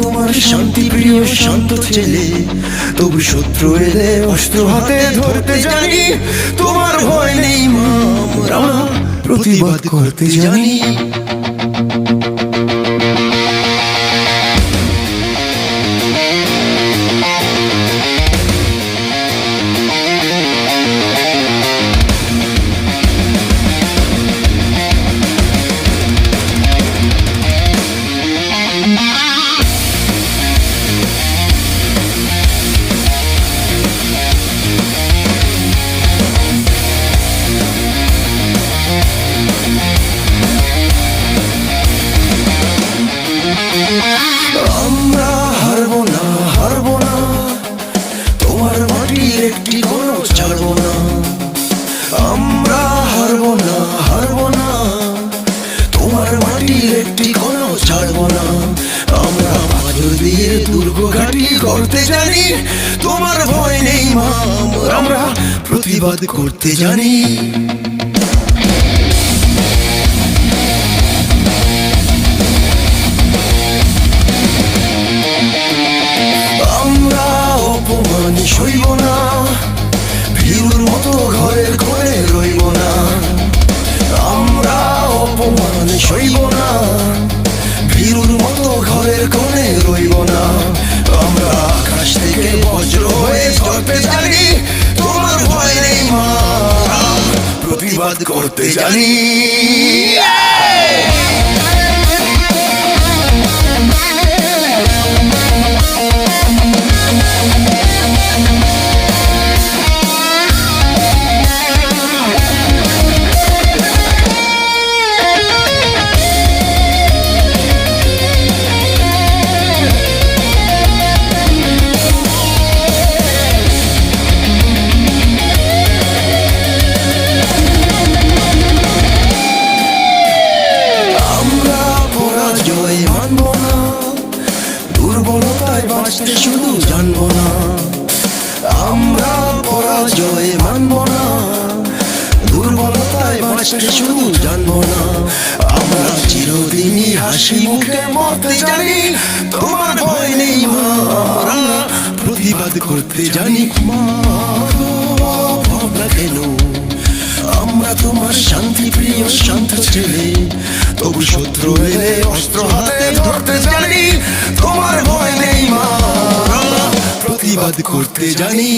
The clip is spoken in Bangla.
তোমার শান্তি প্রিয় শান্ত ছেলে, তবু শত্রু এলে অস্ত্র হাতে ধরতে জানি। তোমার ভয় নেই মা, আমরা প্রতিবাদ করতে জানি। আমরা হারবো না, হারবো না, তোমার মাটির একটি কোণও ছাড়বো না। আমরা হারবো না, হারবো না, তোমার মাটির একটি কোণও ছাড়বো না। আমরা পাথর দিয়ে দুর্গ ঘাঁটি করতে জানি। তোমার ভয় নেই মা, আমরা প্রতিবাদ করতে জানি। সইব না, ভীরুর মতো ঘরের কোণে রইব না। আমরা অপমান সইব না, ভীরুর মতো ঘরের কোণে রইব না। আমরা আকাশ থেকে বজ্র হয়ে ঝরতে জানি। তোমার ভয় নেই মা, প্রতিবাদ করতে জানি। দুর্বলতায় বাঁচতে শুধু জানবো না, আমরা পরাজয় মানবো না। দুর্বলতায় বাঁচতে শুধু জানবো না, আমরা চিরদিনই হাসি মুখে মরতে জানি। তোমার ভয় নেই মা, আমরা প্রতিবাদ করতে জানি। মা ভাবনা কেন, আমরা তোমার শান্তি প্রিয় শান্ত ছেলে, তবু শত্রু এলে অস্ত্র হাতে ধরতে জানি। তোমার ভয় নেই মা, প্রতিবাদ করতে জানি।